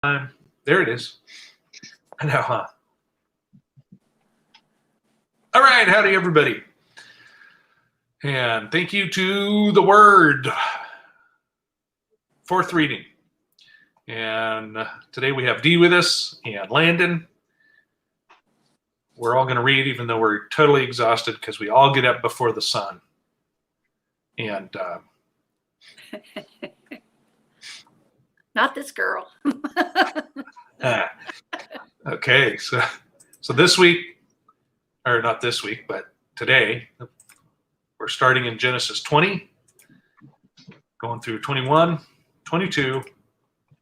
There it is. I know, huh? All right, howdy everybody. And thank you to the Word. Fourth reading. And today we have Dee with us and Landon. We're all going to read even though we're totally exhausted because we all get up before the sun. And not this girl. Okay, so this week, or not this week, but today, we're starting in Genesis 20, going through 21, 22,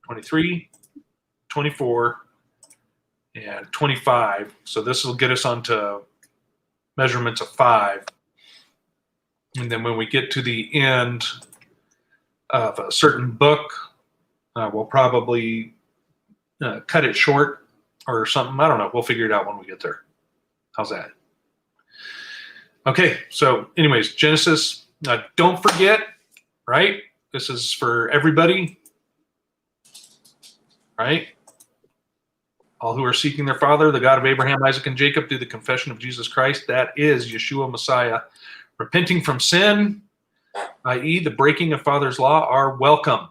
23, 24, and 25. So this will get us onto measurements of 5. And then when we get to the end of a certain book, we'll probably cut it short or something. I don't know. We'll figure it out when we get there. How's that? Okay, so anyways, Genesis, don't forget, right? This is for everybody, right? All who are seeking their Father, the God of Abraham, Isaac, and Jacob, through the confession of Jesus Christ, that is Yeshua Messiah, repenting from sin, i.e. the breaking of Father's law, are welcome.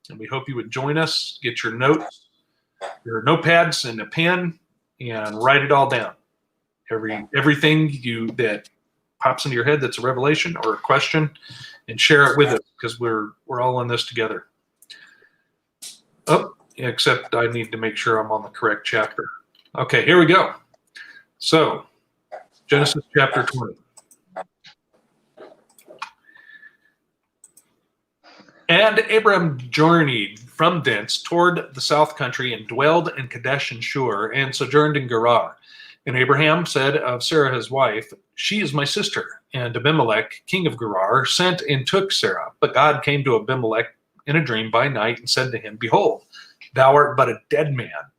And we hope you would join us, get your notes, your notepads and a pen, and write it all down. Everything that pops into your head that's a revelation or a question, and share it with us because we're all in this together. Oh, except I need to make sure I'm on the correct chapter. Okay, here we go. So, Genesis chapter 20. And Abram journeyed from thence toward the south country and dwelled in Kadesh and Shur and sojourned in Gerar. And Abraham said of Sarah his wife, "She is my sister." And Abimelech, king of Gerar, sent and took Sarah. But God came to Abimelech in a dream by night and said to him, "Behold, thou art but a dead man,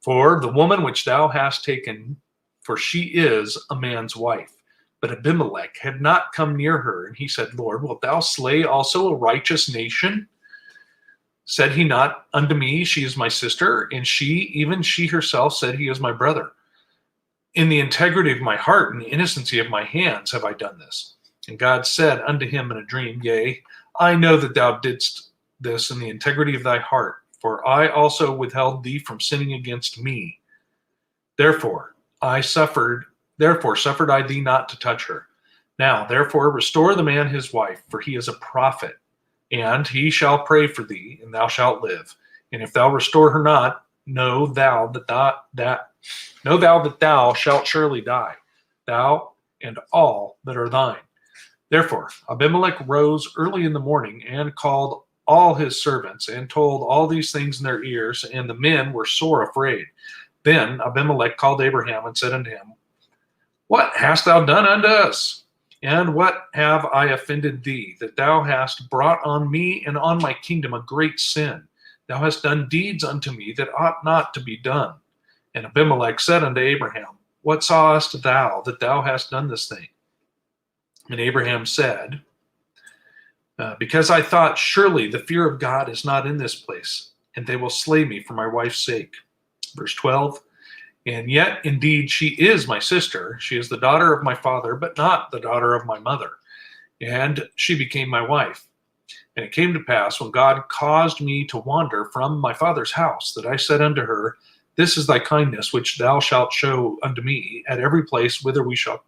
for the woman which thou hast taken, for she is a man's wife." But Abimelech had not come near her, and he said, "Lord, wilt thou slay also a righteous nation? Said he not unto me, She is my sister? And she, even she herself, said, He is my brother. In the integrity of my heart and the innocency of my hands have I done this." And God said unto him in a dream, "Yea, I know that thou didst this in the integrity of thy heart, for I also withheld thee from sinning against me. Therefore suffered I thee not to touch her. Now therefore restore the man his wife, for he is a prophet, and he shall pray for thee, and thou shalt live. And if thou restore her not, know thou that thou shalt surely die, thou and all that are thine." Therefore Abimelech rose early in the morning and called all his servants and told all these things in their ears, and the men were sore afraid. Then Abimelech called Abraham and said unto him, "What hast thou done unto us? And what have I offended thee, that thou hast brought on me and on my kingdom a great sin? Thou hast done deeds unto me that ought not to be done." And Abimelech said unto Abraham, "What sawest thou that thou hast done this thing?" And Abraham said, "Because I thought, surely the fear of God is not in this place, and they will slay me for my wife's sake." Verse 12, "And yet indeed she is my sister. She is the daughter of my father, but not the daughter of my mother. And she became my wife. And it came to pass, when God caused me to wander from my father's house, that I said unto her, This is thy kindness which thou shalt show unto me at every place whither we shall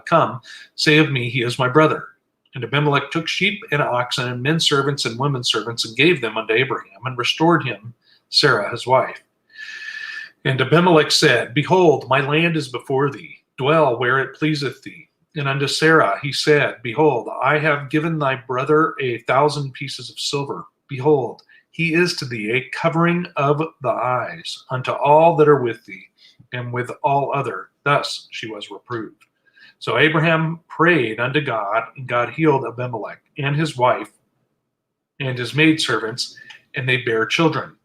come. Say of me, He is my brother." And Abimelech took sheep and oxen and men servants and women servants and gave them unto Abraham, and restored him Sarah his wife. And Abimelech said, "Behold, my land is before thee. Dwell where it pleaseth thee." And unto Sarah he said, "Behold, I have given thy brother 1,000 pieces of silver. Behold, he is to thee a covering of the eyes unto all that are with thee, and with all other." Thus she was reproved. So Abraham prayed unto God, and God healed Abimelech and his wife and his maidservants, and they bare children.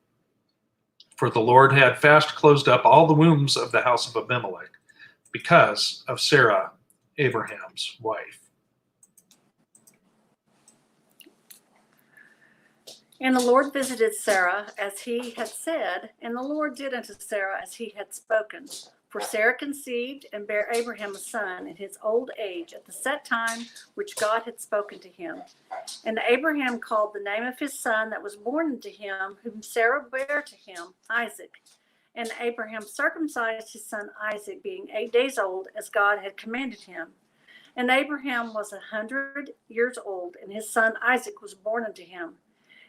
For the Lord had fast closed up all the wombs of the house of Abimelech, because of Sarah, Abraham's wife. And the Lord visited Sarah as he had said, and the Lord did unto Sarah as he had spoken. For Sarah conceived and bare Abraham a son in his old age at the set time which God had spoken to him. And Abraham called the name of his son that was born unto him, whom Sarah bare to him, Isaac. And Abraham circumcised his son Isaac, being 8 days old, as God had commanded him. And Abraham was 100 years old, and his son Isaac was born unto him.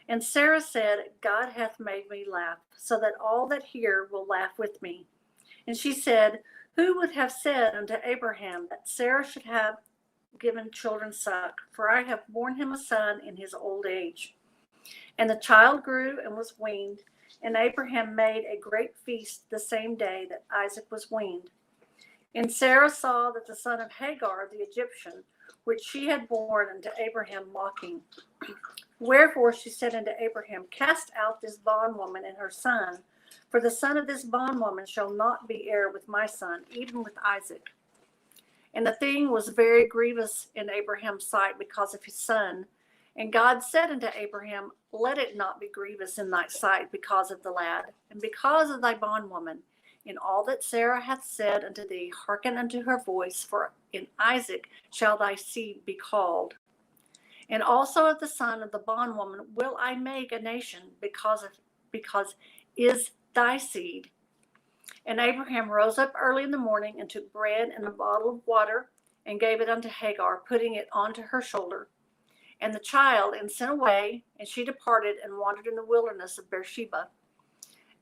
And Sarah said, God hath made me laugh, so that all that hear will laugh with me. And she said, who would have said unto Abraham that Sarah should have given children suck? For I have borne him a son in his old age. And the child grew and was weaned, and Abraham made a great feast the same day that Isaac was weaned. And Sarah saw that the son of Hagar the Egyptian, which she had borne unto Abraham, mocking. Wherefore she said unto Abraham, cast out this bondwoman and her son, for the son of this bondwoman shall not be heir with my son, even with Isaac. And the thing was very grievous in Abraham's sight because of his son. And God said unto Abraham, let it not be grievous in thy sight because of the lad, and because of thy bondwoman. In all that Sarah hath said unto thee, hearken unto her voice, for in Isaac shall thy seed be called. And also of the son of the bondwoman will I make a nation, because is thy seed. And Abraham rose up early in the morning and took bread and a bottle of water and gave it unto Hagar, putting it onto her shoulder. And the child and sent away, and she departed and wandered in the wilderness of Beersheba.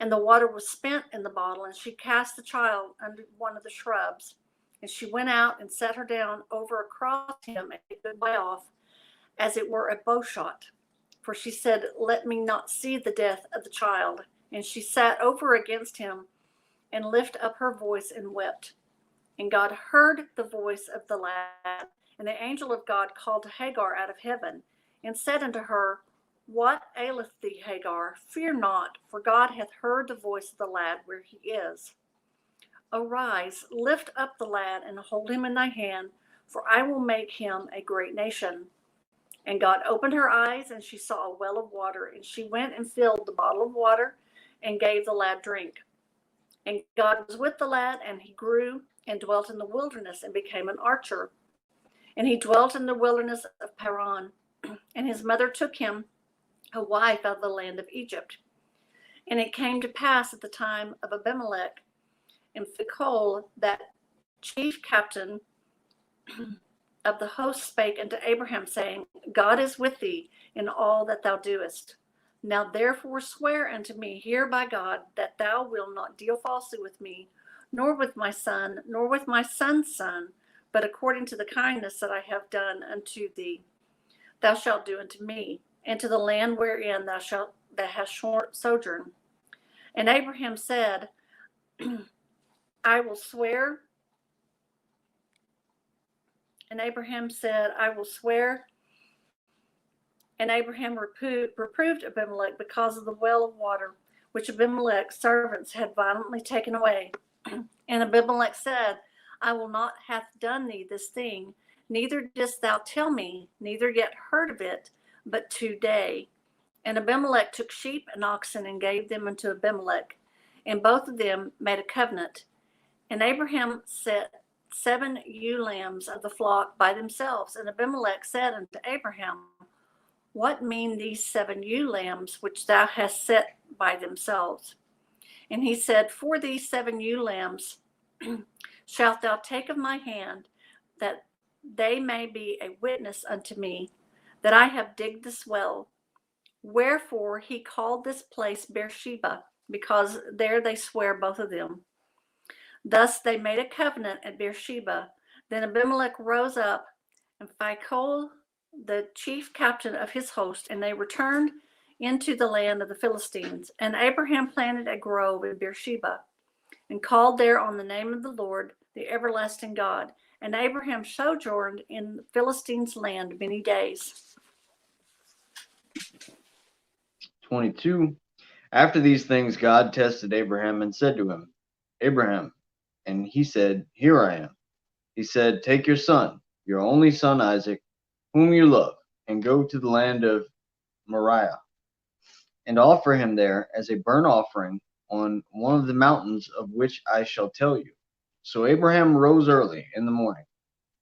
And the water was spent in the bottle, and she cast the child under one of the shrubs. And she went out and set her down over across him a good way off, as it were a bow shot. For she said, let me not see the death of the child. And she sat over against him and lifted up her voice and wept. And God heard the voice of the lad. And the angel of God called to Hagar out of heaven and said unto her, what aileth thee, Hagar? Fear not, for God hath heard the voice of the lad where he is. Arise, lift up the lad and hold him in thy hand, for I will make him a great nation. And God opened her eyes, and she saw a well of water, and she went and filled the bottle of water and gave the lad drink. And God was with the lad, and he grew and dwelt in the wilderness and became an archer. And he dwelt in the wilderness of Paran, and his mother took him a wife out of the land of Egypt. And it came to pass at the time of Abimelech and Phicol, that chief captain of the host, spake unto Abraham, saying, God is with thee in all that thou doest. Now therefore swear unto me here by God, that thou wilt not deal falsely with me, nor with my son, nor with my son's son, but according to the kindness that I have done unto thee, thou shalt do unto me, and to the land wherein thou hast sojourned. And Abraham said, I will swear. And Abraham said, I will swear. And Abraham reproved Abimelech because of the well of water, which Abimelech's servants had violently taken away. And Abimelech said, I will not hath done thee this thing, neither didst thou tell me, neither yet heard of it, but today. And Abimelech took sheep and oxen and gave them unto Abimelech, and both of them made a covenant. And Abraham set 7 ewe lambs of the flock by themselves. And Abimelech said unto Abraham, what mean these 7 ewe lambs which thou hast set by themselves? And he said, for these 7 ewe lambs shalt thou take of my hand, that they may be a witness unto me, that I have digged this well. Wherefore he called this place Beersheba, because there they swear both of them. Thus they made a covenant at Beersheba. Then Abimelech rose up, and Phicol, the chief captain of his host, and they returned into the land of the Philistines. And Abraham planted a grove in Beersheba, and called there on the name of the Lord, the everlasting God. And Abraham sojourned in the Philistines' land many days. 22. After these things, God tested Abraham and said to him, Abraham. And he said, here I am. He said, take your son, your only son Isaac, whom you love, and go to the land of Moriah, and offer him there as a burnt offering on one of the mountains of which I shall tell you. So Abraham rose early in the morning,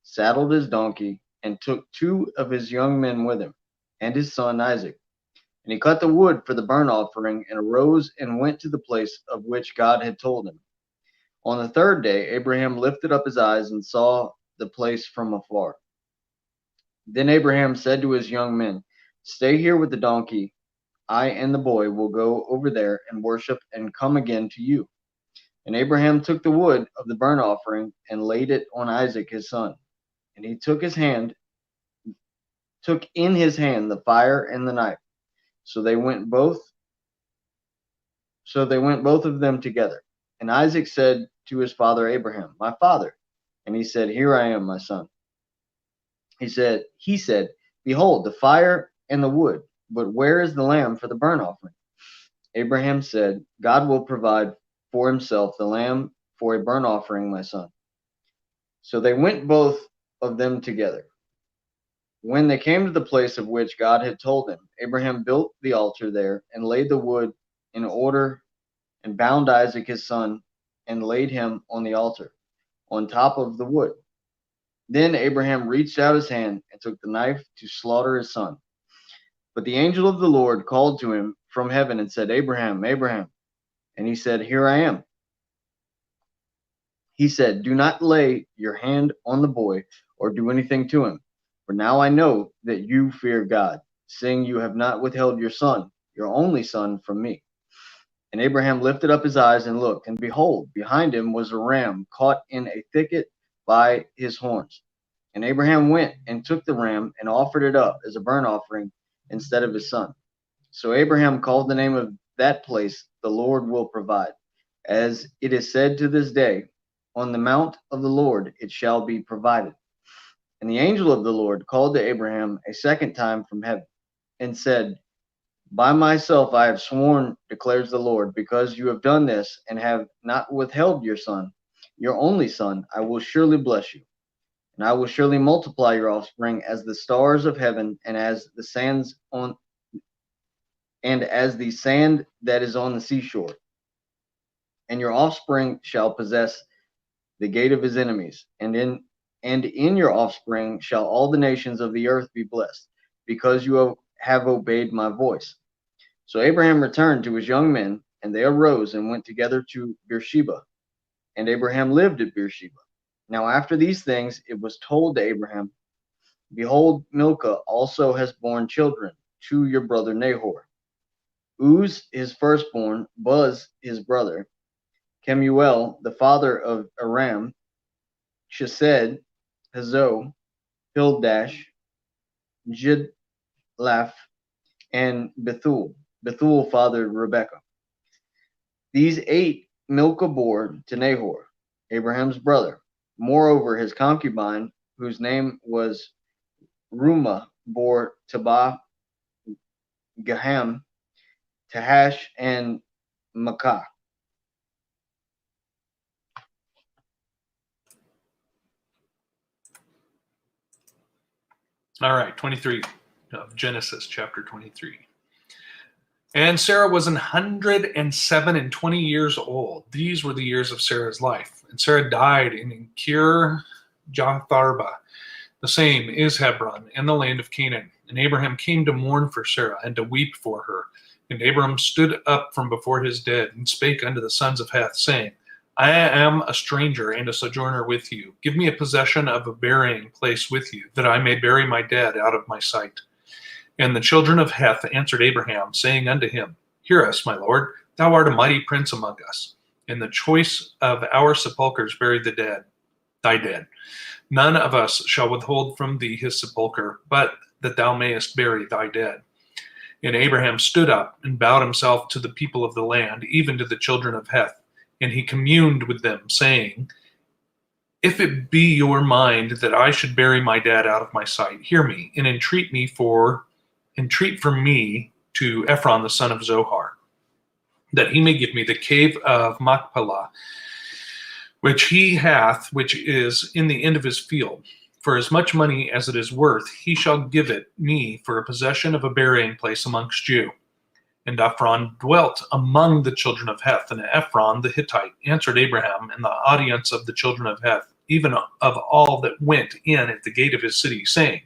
saddled his donkey, and took 2 of his young men with him, and his son Isaac. And he cut the wood for the burnt offering, and arose and went to the place of which God had told him. On the 3rd day, Abraham lifted up his eyes and saw the place from afar. Then Abraham said to his young men, "Stay here with the donkey. I and the boy will go over there and worship and come again to you." And Abraham took the wood of the burnt offering and laid it on Isaac his son. And he took in his hand the fire and the knife. So they went both of them together. And Isaac said to his father Abraham, "My father." And he said, "Here I am, my son." He said, "Behold, the fire and the wood, but where is the lamb for the burnt offering?" Abraham said, "God will provide for himself the lamb for a burnt offering, my son." So they went both of them together. When they came to the place of which God had told him, Abraham built the altar there and laid the wood in order and bound Isaac his son and laid him on the altar, on top of the wood. Then Abraham reached out his hand and took the knife to slaughter his son. But the angel of the Lord called to him from heaven and said, "Abraham, Abraham." And he said, "Here I am." He said, "Do not lay your hand on the boy or do anything to him. For now I know that you fear God, seeing you have not withheld your son, your only son, from me." And Abraham lifted up his eyes and looked, and behold, behind him was a ram caught in a thicket by his horns. And Abraham went and took the ram and offered it up as a burnt offering instead of his son. So Abraham called the name of that place, "The Lord will provide." As it is said to this day, "On the mount of the Lord it shall be provided." And the angel of the Lord called to Abraham a second time from heaven and said, "By myself I have sworn, declares the Lord, because you have done this and have not withheld your son, your only son, I will surely bless you. And I will surely multiply your offspring as the stars of heaven and as the sand that is on the seashore. And your offspring shall possess the gate of his enemies, and in your offspring shall all the nations of the earth be blessed, because you have obeyed my voice." So Abraham returned to his young men, and they arose and went together to Beersheba. And Abraham lived at Beersheba. Now after these things it was told to Abraham, "Behold, Milcah also has borne children to your brother Nahor. Uz his firstborn, Buz his brother, Kemuel the father of Aram, Chesed, Hazo, Pildash, Jidlaph, and Bethuel. Bethuel fathered Rebekah. These 8 Milcah bore to Nahor, Abraham's brother. Moreover, his concubine, whose name was Rumah, bore Tabah, Gaham, Tahash, and Makkah. All right, 23 of Genesis, chapter 23. And Sarah was 107 and 20 years old. These were the years of Sarah's life. And Sarah died in Kir Jatharba. The same is Hebron, and the land of Canaan. And Abraham came to mourn for Sarah and to weep for her. And Abram stood up from before his dead and spake unto the sons of Heth, saying, I am a stranger and a sojourner with you. Give me a possession of a burying place with you, that I may bury my dead out of my sight. And the children of Heth answered Abraham, saying unto him, Hear us, my lord, thou art a mighty prince among us. In the choice of our sepulchres bury the dead, thy dead. None of us shall withhold from thee his sepulchre, but that thou mayest bury thy dead. And Abraham stood up and bowed himself to the people of the land, even to the children of Heth. And he communed with them, saying, If it be your mind that I should bury my dead out of my sight, hear me, and entreat for me to Ephron the son of Zohar, that he may give me the cave of Machpelah, which he hath, which is in the end of his field. For as much money as it is worth, he shall give it me for a possession of a burying place amongst you. And Ephron dwelt among the children of Heth. And Ephron the Hittite answered Abraham in the audience of the children of Heth, even of all that went in at the gate of his city, saying,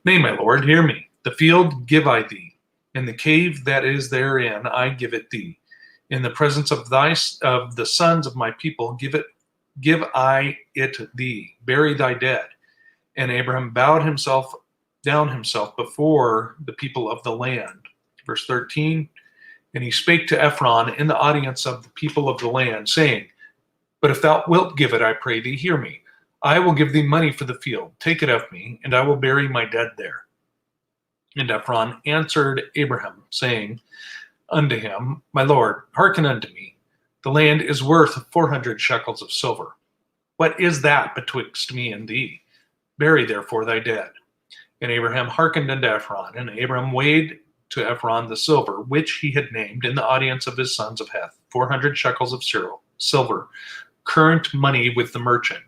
Nay, my lord, hear me. The field give I thee, and the cave that is therein I give it thee. In the presence of the sons of my people give I it thee. Bury thy dead. And Abraham bowed himself before the people of the land. Verse 13, and he spake to Ephron in the audience of the people of the land, saying, But if thou wilt give it, I pray thee, hear me. I will give thee money for the field. Take it of me, and I will bury my dead there. And Ephron answered Abraham, saying unto him, My lord, hearken unto me. The land is worth 400 shekels of silver. What is that betwixt me and thee? Bury therefore thy dead. And Abraham hearkened unto Ephron, and Abraham weighed to Ephron the silver, which he had named in the audience of his sons of Heth, 400 shekels of silver, current money with the merchant.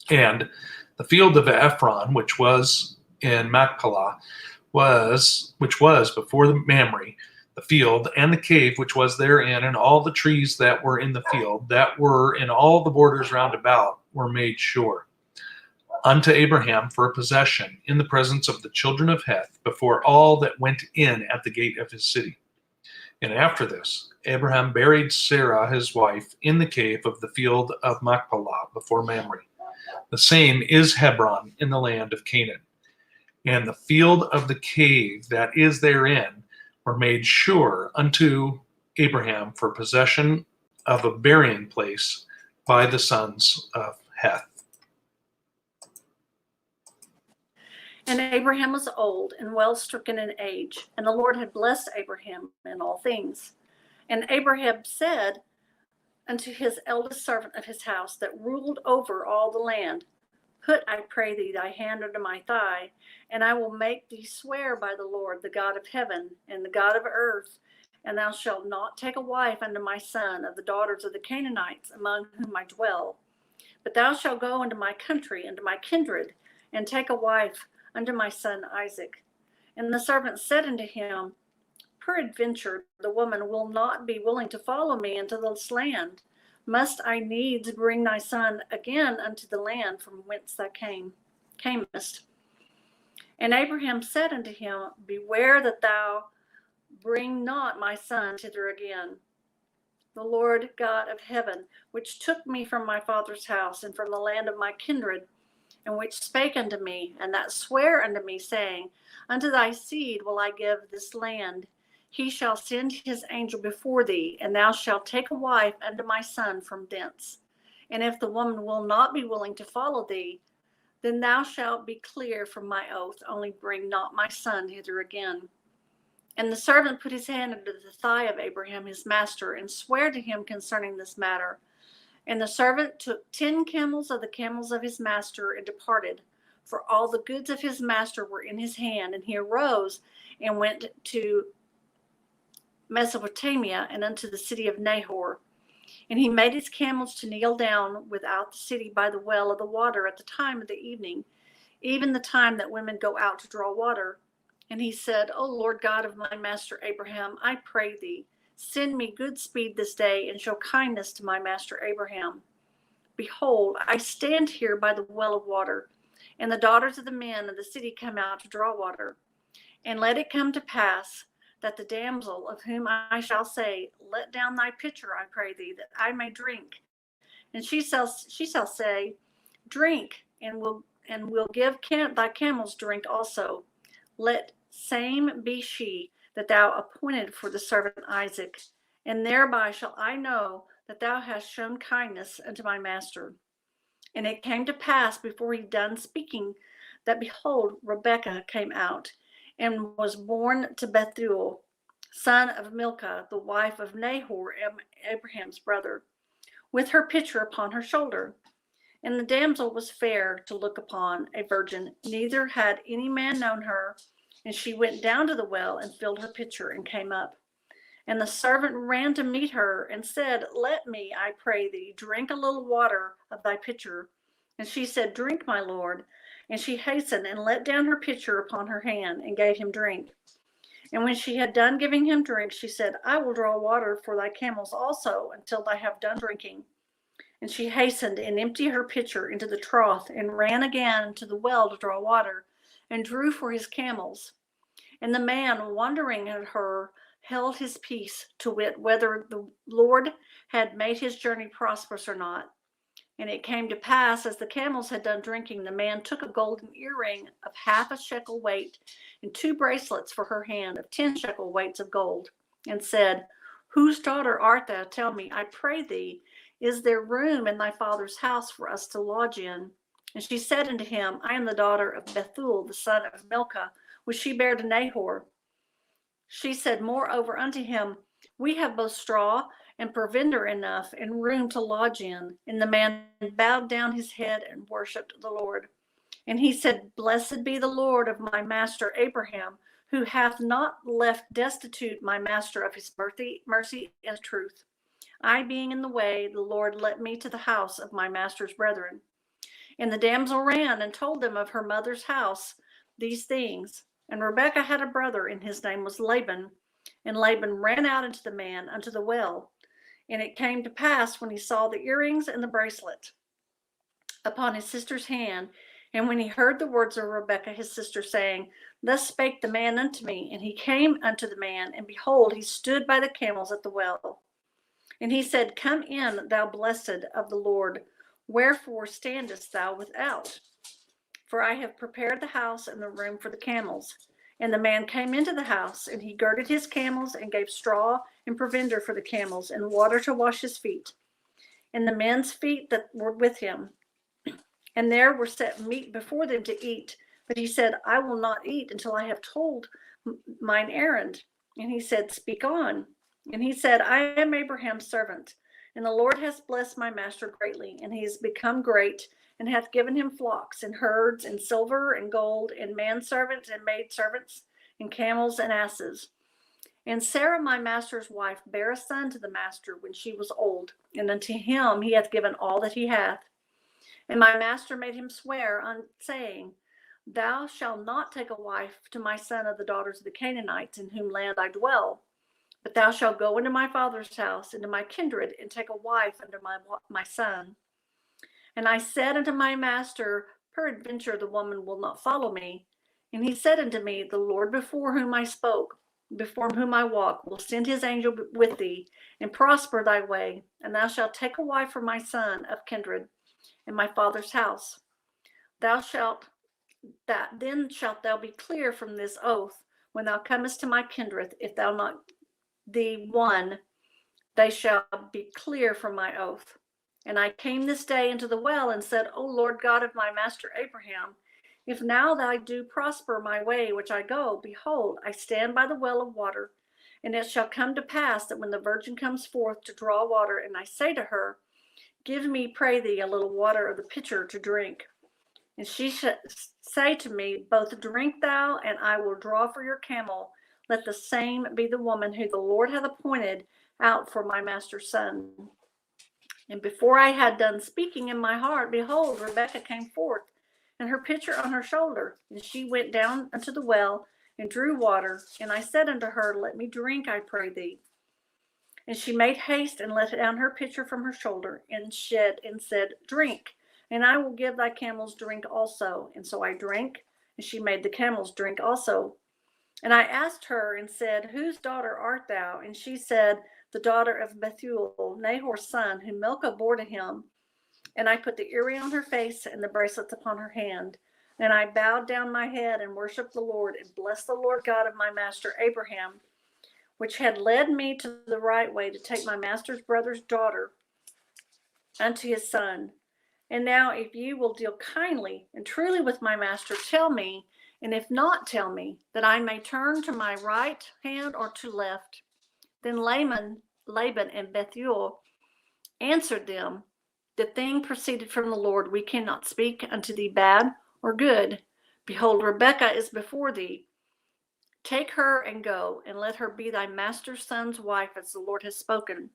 And the field of Ephron, which was in Machpelah, which was before the Mamre, the field, and the cave which was therein, and all the trees that were in the field, that were in all the borders round about, were made sure unto Abraham for a possession in the presence of the children of Heth, before all that went in at the gate of his city. And after this, Abraham buried Sarah his wife in the cave of the field of Machpelah before Mamre. The same is Hebron in the land of Canaan. And the field of the cave that is therein were made sure unto Abraham for possession of a burying place by the sons of Heth. And Abraham was old and well stricken in age, and the Lord had blessed Abraham in all things. And Abraham said unto his eldest servant of his house that ruled over all the land, Put, I pray thee, thy hand under my thigh, and I will make thee swear by the Lord, the God of heaven and the God of earth, and thou shalt not take a wife unto my son of the daughters of the Canaanites among whom I dwell. But thou shalt go into my country, into my kindred, and take a wife unto my son Isaac. And the servant said unto him, Peradventure the woman will not be willing to follow me into this land. Must I needs bring thy son again unto the land from whence thou camest? And Abraham said unto him, Beware that thou bring not my son thither again. The Lord God of heaven, which took me from my father's house and from the land of my kindred, and which spake unto me, and that sware unto me, saying, Unto thy seed will I give this land. He shall send his angel before thee, and thou shalt take a wife unto my son from thence. And if the woman will not be willing to follow thee, then thou shalt be clear from my oath, only bring not my son hither again. And the servant put his hand under the thigh of Abraham his master, and sware to him concerning this matter. And the servant took 10 camels of the camels of his master and departed, for all the goods of his master were in his hand. And he arose and went to Mesopotamia and unto the city of Nahor. And he made his camels to kneel down without the city by the well of the water at the time of the evening, even the time that women go out to draw water. And he said, O Lord God of my master Abraham, I pray thee, send me good speed this day, and show kindness to my master Abraham. Behold, I stand here by the well of water, and the daughters of the men of the city come out to draw water. And let it come to pass that the damsel of whom I shall say, Let down thy pitcher, I pray thee, that I may drink. And she shall say, Drink, and will give thy camels drink also. Let same be she that thou appointed for the servant Isaac, and thereby shall I know that thou hast shown kindness unto my master. And it came to pass before he done speaking, that behold, Rebekah came out, and was born to Bethuel, son of Milcah, the wife of Nahor, Abraham's brother, with her pitcher upon her shoulder. And the damsel was fair to look upon, a virgin, neither had any man known her. And she went down to the well and filled her pitcher and came up. And the servant ran to meet her and said, Let me, I pray thee, drink a little water of thy pitcher. And she said, Drink, my lord. And she hastened and let down her pitcher upon her hand and gave him drink. And when she had done giving him drink, she said, I will draw water for thy camels also until they have done drinking. And she hastened and emptied her pitcher into the trough and ran again to the well to draw water and drew for his camels. And the man, wondering at her, held his peace, to wit, whether the Lord had made his journey prosperous or not. And it came to pass, as the camels had done drinking, the man took a golden earring of half a shekel weight and 2 bracelets for her hand of 10 shekel weights of gold, and said, Whose daughter art thou? Tell me, I pray thee, is there room in thy father's house for us to lodge in? And she said unto him, I am the daughter of Bethuel, the son of Milcah, which she bare to Nahor. She said moreover unto him, We have both straw and provender enough, and room to lodge in. And the man bowed down his head and worshipped the Lord. And he said, Blessed be the Lord of my master Abraham, who hath not left destitute my master of his mercy and truth. I being in the way, the Lord led me to the house of my master's brethren. And the damsel ran and told them of her mother's house these things. And Rebekah had a brother, and his name was Laban. And Laban ran out unto the man unto the well. And it came to pass, when he saw the earrings and the bracelet upon his sister's hand, and when he heard the words of Rebekah his sister, saying, Thus spake the man unto me, and he came unto the man, and behold, he stood by the camels at the well. And he said, Come in, thou blessed of the Lord. Wherefore standest thou without? For I have prepared the house and the room for the camels. And the man came into the house, and he girded his camels, and gave straw and provender for the camels, and water to wash his feet, and the men's feet that were with him. And there were set meat before them to eat. But he said, I will not eat until I have told mine errand. And he said, Speak on. And he said, I am Abraham's servant, and the Lord has blessed my master greatly, and he is become great, and hath given him flocks and herds and silver and gold and manservants and maidservants and camels and asses. And Sarah, my master's wife, bare a son to the master when she was old, and unto him he hath given all that he hath. And my master made him swear, saying, Thou shalt not take a wife to my son of the daughters of the Canaanites, in whom land I dwell. But thou shalt go into my father's house, into my kindred, and take a wife unto my son. And I said unto my master, Peradventure the woman will not follow me. And he said unto me, The Lord before whom I spoke, before whom I walk, will send his angel with thee, and prosper thy way. And thou shalt take a wife for my son of kindred, in my father's house. Then shalt thou be clear from this oath, when thou comest to my kindred. If thou not thee one, they shall be clear from my oath. And I came this day into the well, and said, O Lord God of my master Abraham, if now thou do prosper my way which I go, behold, I stand by the well of water. And it shall come to pass that when the virgin comes forth to draw water, and I say to her, Give me, pray thee, a little water of the pitcher to drink. And she shall say to me, Both drink thou, and I will draw for your camel. Let the same be the woman who the Lord hath appointed out for my master's son. And before I had done speaking in my heart, behold, Rebekah came forth, and her pitcher on her shoulder. And she went down unto the well, and drew water. And I said unto her, Let me drink, I pray thee. And she made haste, and let down her pitcher from her shoulder, and said, Drink, and I will give thy camels drink also. And so I drank, and she made the camels drink also. And I asked her and said, Whose daughter art thou? And she said, The daughter of Bethuel, Nahor's son, whom Milcah bore to him. And I put the earring on her face and the bracelets upon her hand. And I bowed down my head and worshipped the Lord, and blessed the Lord God of my master Abraham, which had led me to the right way to take my master's brother's daughter unto his son. And now, if you will deal kindly and truly with my master, tell me, and if not, tell me, that I may turn to my right hand or to left. Then Laban and Bethuel answered them, The thing proceeded from the Lord. We cannot speak unto thee bad or good. Behold, Rebekah is before thee. Take her and go, and let her be thy master's son's wife, as the Lord has spoken.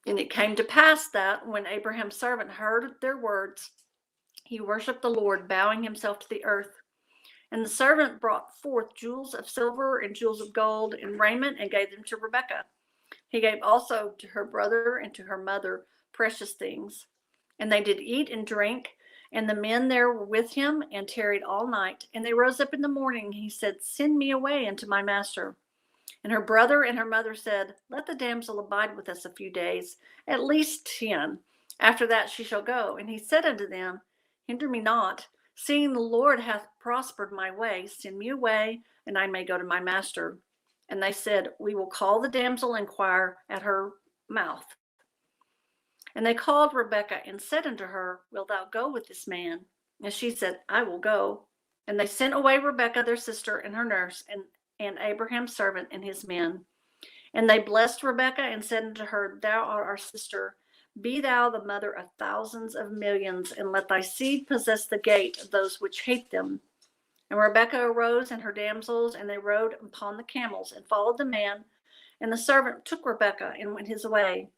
And it came to pass that, when Abraham's servant heard their words, he worshipped the Lord, bowing himself to the earth. And the servant brought forth jewels of silver and jewels of gold and raiment and gave them to Rebekah. He gave also to her brother and to her mother precious things. And they did eat and drink, and the men there were with him and tarried all night. And they rose up in the morning, and he said, Send me away unto my master. And her brother and her mother said, Let the damsel abide with us a few days, at least 10. After that she shall go. And he said unto them, Hinder me not, seeing the Lord hath prospered my way. Send me away, and I may go to my master. And they said, We will call the damsel and inquire at her mouth. And they called Rebekah and said unto her, Wilt thou go with this man? And she said, I will go. And they sent away Rebekah their sister and her nurse, and Abraham's servant and his men. And they blessed Rebekah and said unto her, Thou art our sister. Be thou the mother of thousands of millions, and let thy seed possess the gate of those which hate them. And Rebekah arose and her damsels, and they rode upon the camels and followed the man. And the servant took Rebekah and went his way.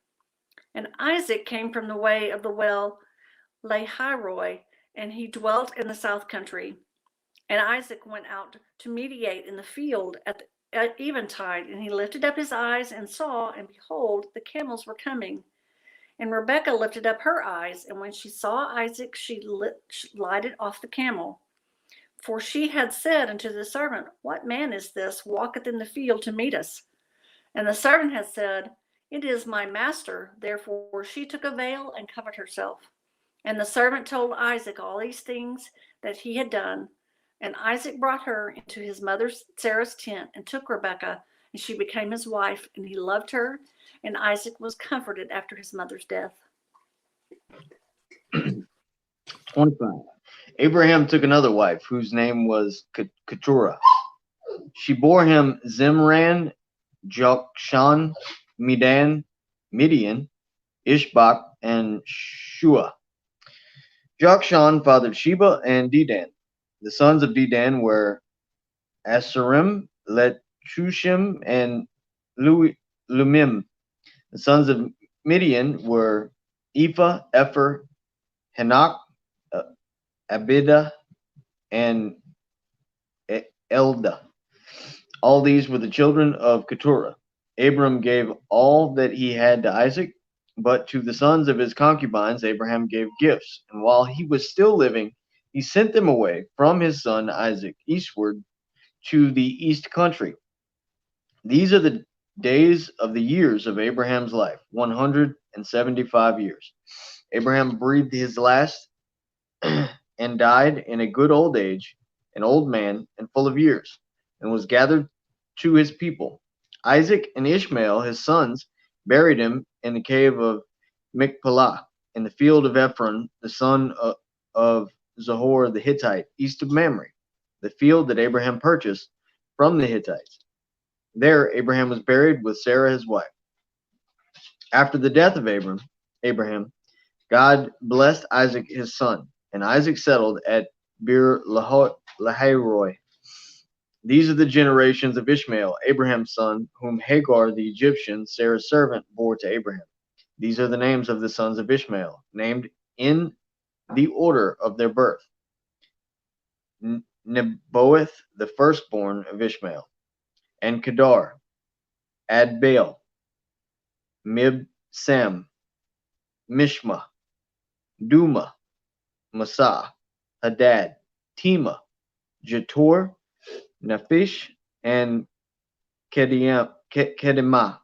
And Isaac came from the way of the well Lahairoi, and he dwelt in the south country. And Isaac went out to mediate in the field at eventide, and he lifted up his eyes and saw, and behold, the camels were coming. And Rebekah lifted up her eyes, and when she saw Isaac, she lighted off the camel. For she had said unto the servant, What man is this walketh in the field to meet us? And the servant had said, It is my master. Therefore she took a veil and covered herself. And the servant told Isaac all these things that he had done. And Isaac brought her into his mother Sarah's tent and took Rebekah, and she became his wife, and he loved her. And Isaac was comforted after his mother's death. 25. Abraham took another wife, whose name was Keturah. She bore him Zimran, Jokshan, Midian, Ishbak, and Shua. Jokshan fathered Sheba and Dedan. The sons of Dedan were Asarim, Letushim, and Lumim. The sons of Midian were Ephah, Epher, Hanok, Abida, and Elda. All these were the children of Keturah. Abram gave all that he had to Isaac, but to the sons of his concubines Abraham gave gifts. And while he was still living, he sent them away from his son Isaac eastward to the east country. These are the days of the years of Abraham's life, 175 years. Abraham breathed his last and died in a good old age, an old man and full of years, and was gathered to his people. Isaac and Ishmael, his sons, buried him in the cave of Machpelah, in the field of Ephron, the son of Zohar the Hittite, east of Mamre, the field that Abraham purchased from the Hittites. There Abraham was buried with Sarah his wife. After the death of Abraham, God blessed Isaac his son, and Isaac settled at Beer Lahairoi. These are the generations of Ishmael, Abraham's son, whom Hagar the Egyptian, Sarah's servant, bore to Abraham. These are the names of the sons of Ishmael, named in the order of their birth. Nebaioth, the firstborn of Ishmael, and Kedar, Adbaal, Mibsam, Mishma, Duma, Massa, Hadad, Tema, Jetor, Naphish, and Kedemah.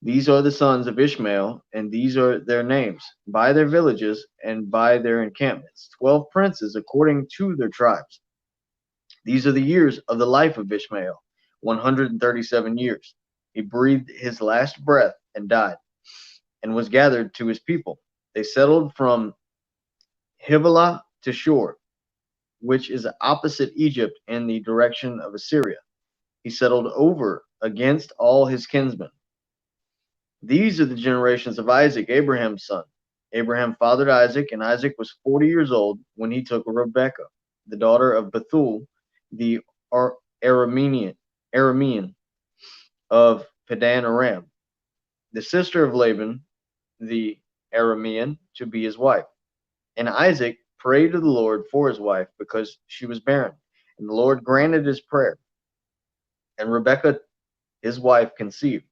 These are the sons of Ishmael, and these are their names, by their villages and by their encampments, 12 princes according to their tribes. These are the years of the life of Ishmael, 137 years. He breathed his last breath and died, and was gathered to his people. They settled from Havilah to Shur, which is opposite Egypt in the direction of Assyria. He settled over against all his kinsmen. These are the generations of Isaac, Abraham's son. Abraham fathered Isaac, and Isaac was 40 years old when he took Rebekah, the daughter of Bethuel, the Aramean of Padan Aram, the sister of Laban, the Aramean, to be his wife. And Isaac prayed to the Lord for his wife because she was barren. And the Lord granted his prayer. And Rebekah, his wife, conceived.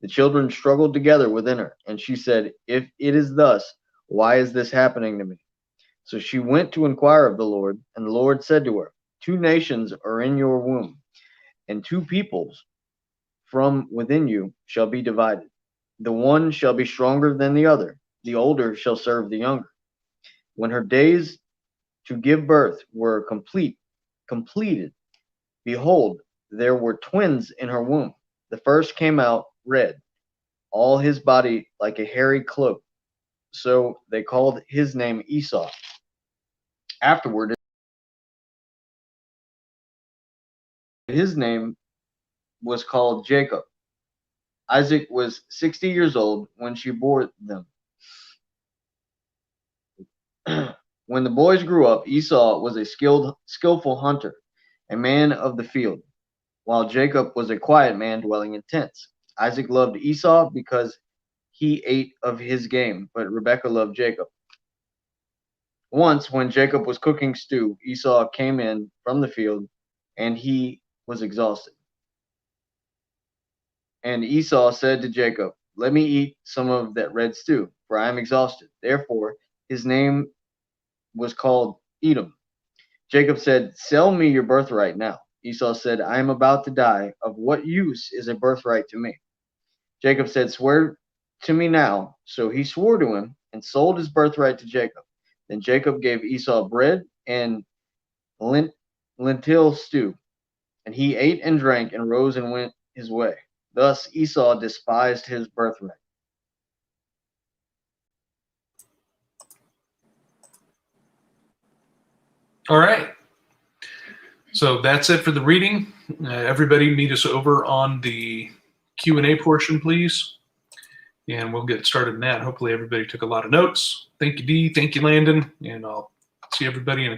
The children struggled together within her, and she said, "If it is thus, why is this happening to me?" So she went to inquire of the Lord, and the Lord said to her, "Two nations are in your womb, and two peoples from within you shall be divided. The one shall be stronger than the other, the older shall serve the younger." When her days to give birth were completed, behold, there were twins in her womb. The first came out red, all his body like a hairy cloak. So they called his name Esau. Afterward, his name was called Jacob. Isaac was 60 years old when she bore them. When the boys grew up, Esau was a skillful hunter, a man of the field, while Jacob was a quiet man dwelling in tents. Isaac loved Esau because he ate of his game, but Rebekah loved Jacob. Once, when Jacob was cooking stew, Esau came in from the field, and he was exhausted. And Esau said to Jacob, "Let me eat some of that red stew, for I am exhausted." Therefore, his name was called Edom. Jacob said, "Sell me your birthright now." Esau said, "I am about to die. Of what use is a birthright to me?" Jacob said, "Swear to me now." So he swore to him and sold his birthright to Jacob. Then Jacob gave Esau bread and lentil stew, and he ate and drank and rose and went his way. Thus Esau despised his birthright. All right. So that's it for the reading. Everybody meet us over on the Q&A portion, please. And we'll get started in that. Hopefully everybody took a lot of notes. Thank you, Dee. Thank you, Landon. And I'll see everybody in a couple.